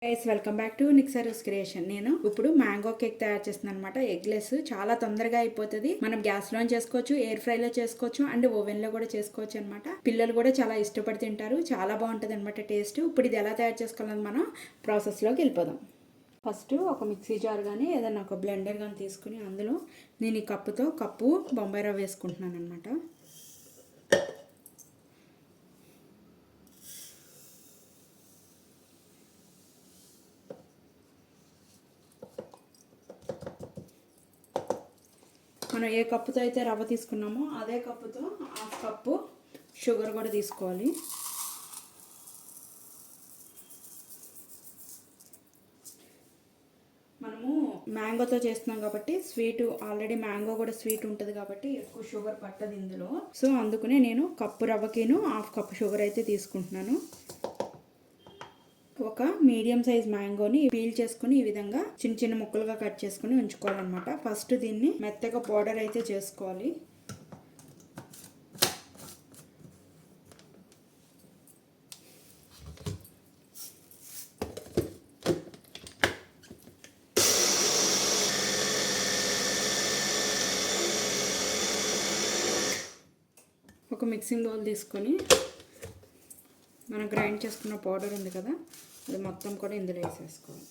Guys welcome back to Nixaroos creation. నేను ఇప్పుడు mango cake తయారు చేస్తున్నాను అనమాట. ఎగ్లెస్ చాలా తొందరగా అయిపోతుంది. మనం గ్యాస్ లో చేసుకోవచ్చు, ఎయిర్ ఫ్రై లో చేసుకోవచ్చు అండ్ ఓవెన్ లో కూడా చేసుకోవచ్చు అనమాట. పిల్లలు కూడా చాలా ఇష్టపడి తింటారు. చాలా బాగుంటుంది అనమాట టేస్ట్. ఇప్పుడు ఇది ఎలా తయారు చేసుకోవాలని మనం ప్రాసెస్ లోకి వెళ్ళిపోదాం. ఫస్ట్ ఒక మిక్సీ జార్ కానీ ఏదైనా ఒక బ్లెండర్ కానీ తీసుకుని అందులో నేను ఈ కప్పు బొంబాయి రవ్వ వేసుకుంటున్నాను అనమాట. మనం ఏ కప్పుతో అయితే రవ్వ తీసుకున్నామో అదే కప్పుతో హాఫ్ కప్పు షుగర్ కూడా తీసుకోవాలి. మనము మ్యాంగోతో చేస్తున్నాం కాబట్టి స్వీట్ ఆల్రెడీ మ్యాంగో కూడా స్వీట్ ఉంటుంది కాబట్టి ఎక్కువ షుగర్ పట్టదు ఇందులో. సో అందుకనే నేను కప్పు రవ్వకిను హాఫ్ కప్పు షుగర్ అయితే తీసుకుంటున్నాను. ఒక మీడియం సైజ్ మ్యాంగోని పీల్ చేసుకుని ఈ విధంగా చిన్న చిన్న ముక్కలుగా కట్ చేసుకుని ఉంచుకోవాలన్నమాట. ఫస్ట్ దీన్ని మెత్తగా పౌడర్ అయితే చేసుకోవాలి. ఒక మిక్సింగ్ బౌల్ తీసుకొని మనం గ్రైండ్ చేసుకున్న పౌడర్ ఉంది కదా అది మొత్తం కూడా ఇందులో వేసేసుకోవాలి.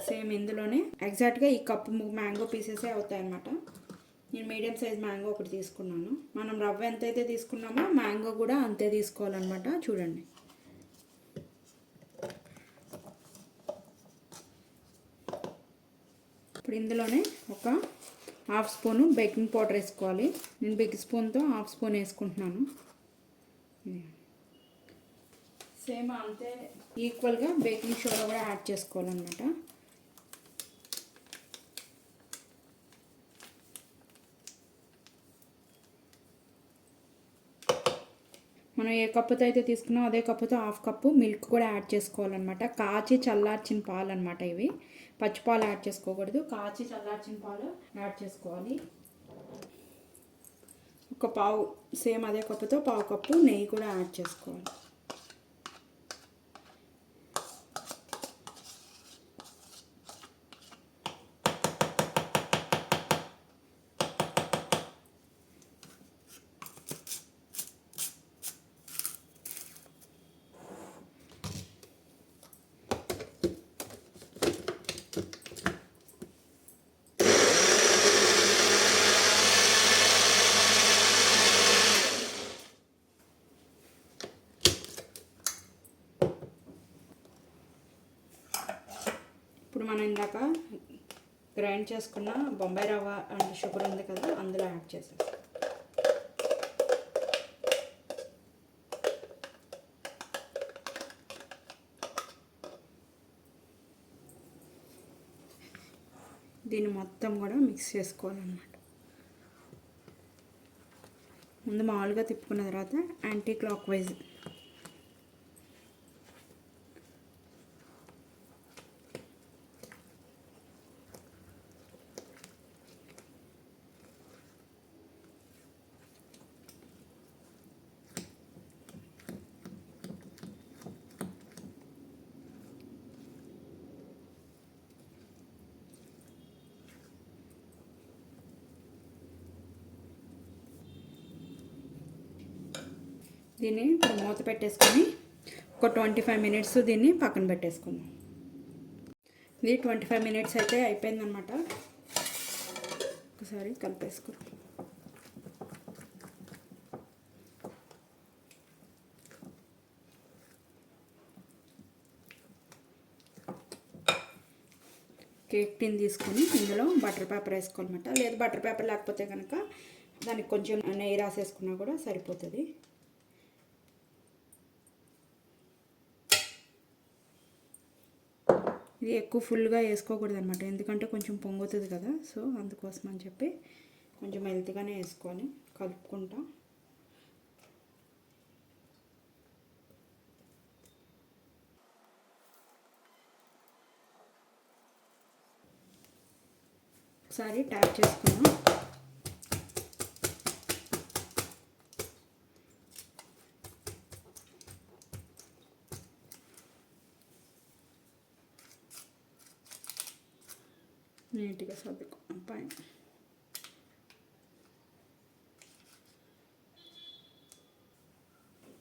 సేమ్ ఇందులోనే ఎగ్జాక్ట్గా ఈ కప్పు మ్యాంగో పీసెసే అవుతాయి అన్నమాట. నేను మీడియం సైజ్ మ్యాంగో ఒకటి తీసుకున్నాను. మనం రవ్వ ఎంతైతే తీసుకున్నామో మ్యాంగో కూడా అంతే తీసుకోవాలన్నమాట. చూడండి, ఇప్పుడు ఇందులోనే ఒక హాఫ్ స్పూను బేకింగ్ పౌడర్ వేసుకోవాలి. నేను బిగ్ స్పూన్తో హాఫ్ స్పూన్ వేసుకుంటున్నాను. సేమ్ అంతే ఈక్వల్గా బేకింగ్ సోడా కూడా యాడ్ చేసుకోవాలన్నమాట. మనం ఏ కప్పుతో అయితే తీసుకున్నామో అదే కప్పుతో హాఫ్ కప్పు మిల్క్ కూడా యాడ్ చేసుకోవాలన్నమాట. కాచి చల్లార్చిన పాలు అనమాట ఇవి. పచ్చిపాలు యాడ్ చేసుకోకూడదు, కాచి చల్లార్చిన పాలు యాడ్ చేసుకోవాలి. ఒక పావు సేమ్ అదే కప్పుతో పావు కప్పు నెయ్యి కూడా యాడ్ చేసుకోవాలి. ఇప్పుడు మనం ఇందాక గ్రైండ్ చేసుకున్న బొంబాయి రవ్వ అండ్ షుగర్ ఉంది కదా అందులో యాడ్ చేసేస్తాం. దీన్ని మొత్తం కూడా మిక్స్ చేసుకోవాలన్నమాట. ముందు మామూలుగా తిప్పుకున్న తర్వాత యాంటీ క్లాక్ వైజ్ దీన్ని ఇప్పుడు మూత పెట్టేసుకొని ఒక 25 మినిట్స్ దీన్ని పక్కన పెట్టేసుకుందాం. ఇది 25 మినిట్స్ అయితే అయిపోయిందనమాట. ఒకసారి కలిపేసుకుందాం. కేక్ టిన్ తీసుకొని ఇందులో బటర్ పేపర్ వేసుకోవాలన్నమాట. లేదు బటర్ పేపర్ లేకపోతే కనుక దానికి కొంచెం నెయ్యి రాసేసుకున్నా కూడా సరిపోతుంది. ఇది ఎక్కువ ఫుల్గా వేసుకోకూడదు అనమాట, ఎందుకంటే కొంచెం పొంగుతుంది కదా. సో అందుకోసం అని చెప్పి కొంచెం మెల్తగానే వేసుకొని కలుపుకుంటా. ఒకసారి ట్యాప్ చేసుకున్నాం. నీట్గా సర్దుకున్నాం పైన.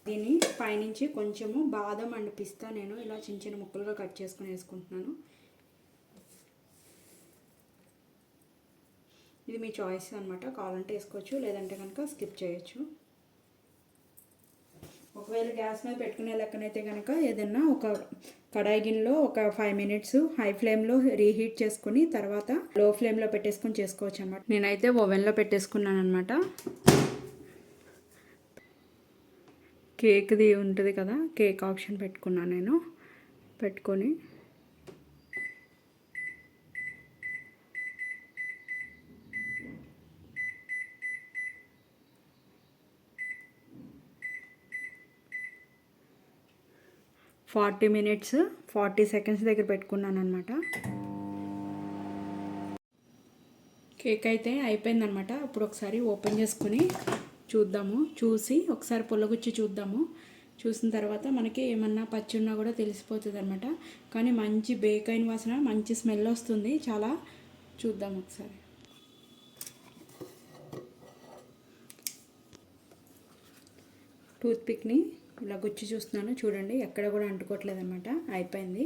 దీన్ని పైనుంచి కొంచెము బాదం అండ్ పిస్తా నేను ఇలా చిన్న చిన్న ముక్కలుగా కట్ చేసుకుని వేసుకుంటున్నాను. ఇది మీ చాయిస్ అనమాట, కావాలంటే వేసుకోవచ్చు, లేదంటే కనుక స్కిప్ చేయొచ్చు. ఒకవేళ గ్యాస్ మీద పెట్టుకునే లెక్కనైతే కనుక ఏదన్నా ఒక కడాయి గిన్నెలో ఒక 5 మినిట్స్ హై ఫ్లేమ్లో రీహీట్ చేసుకుని తర్వాత లో ఫ్లేమ్లో పెట్టేసుకొని చేసుకోవచ్చు అనమాట. నేనైతే ఓవెన్లో పెట్టేసుకున్నాను అనమాట. కేక్ది ఉంటుంది కదా, కేక్ ఆప్షన్ పెట్టుకున్నాను నేను. పెట్టుకొని ఫార్టీ మినిట్స్ 40 సెకండ్స్ దగ్గర పెట్టుకున్నాను అనమాట. కేక్ అయితే అయిపోయిందనమాట. ఇప్పుడు ఒకసారి ఓపెన్ చేసుకుని చూద్దాము. చూసి ఒకసారి పుల్లగుచ్చి చూద్దాము. చూసిన తర్వాత మనకి ఏమన్నా పచ్చి ఉన్నా కూడా తెలిసిపోతుంది అనమాట. కానీ మంచి బేక్ అయిన వాసన, మంచి స్మెల్ వస్తుంది చాలా. చూద్దాం ఒకసారి. టూత్పిక్ని ఇలా గుచ్చి చూస్తున్నాను, చూడండి ఎక్కడ కూడా అంటుకోవట్లేదు అనమాట. అయిపోయింది.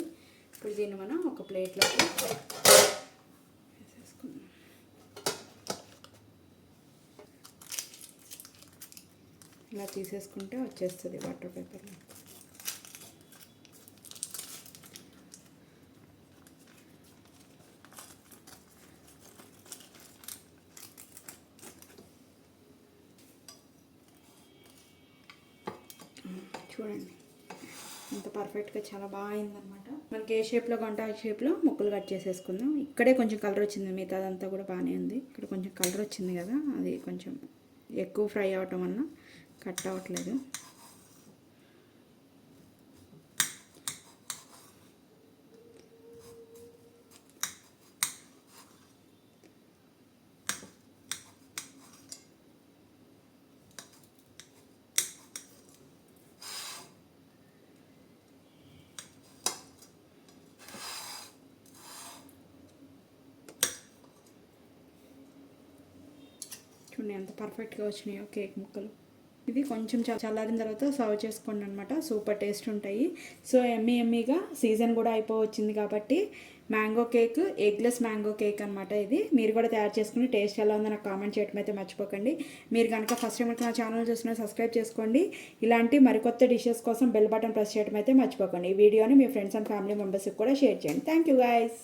ఇప్పుడు దీన్ని మనం ఒక ప్లేట్లోకి వేసేసుకుందాం. ఇలా తీసేసుకుంటే వచ్చేస్తుంది బటర్ పేపర్లో. చూడండి ఎంత పర్ఫెక్ట్గా చాలా బాగా అయిందనమాట. మనకి ఏ షేప్లో కావాలంటే ఆ షేప్లో ముక్కలు కట్ చేసేసుకుందాం. ఇక్కడే కొంచెం కలర్ వచ్చింది, మిగతాదంతా కూడా బాగానే ఉంది. ఇక్కడ కొంచెం కలర్ వచ్చింది కదా, అది కొంచెం ఎక్కువ ఫ్రై అవ్వటం వల్ల కట్ అవ్వట్లేదు. చూడండి ఎంత పర్ఫెక్ట్గా వచ్చినాయో కేక్ ముక్కలు. ఇది కొంచెం చల్లారిన తర్వాత సర్వ్ చేసుకోండి అనమాట. సూపర్ టేస్ట్ ఉంటాయి. సో ఎమ్మీగా సీజన్ కూడా అయిపోవచ్చింది కాబట్టి mango cake, eggless mango cake అనమాట. ఇది మీరు కూడా తయారు చేసుకుని టేస్ట్ ఎలా ఉందో నాకు కామెంట్ చేయడం అయితే మర్చిపోకండి. మీరు కనుక ఫస్ట్ టైం నా ఛానల్ చూసినా సబ్స్క్రైబ్ చేసుకోండి. ఇలాంటి మరికొత్త డిషెస్ కోసం బెల్ బటన్ ప్రెస్ చేయడం అయితే మర్చిపోకండి. ఈ వీడియోని మీ ఫ్రెండ్స్ అండ్ ఫ్యామిలీ మెంబర్స్కి కూడా షేర్ చేయండి. Thank you guys.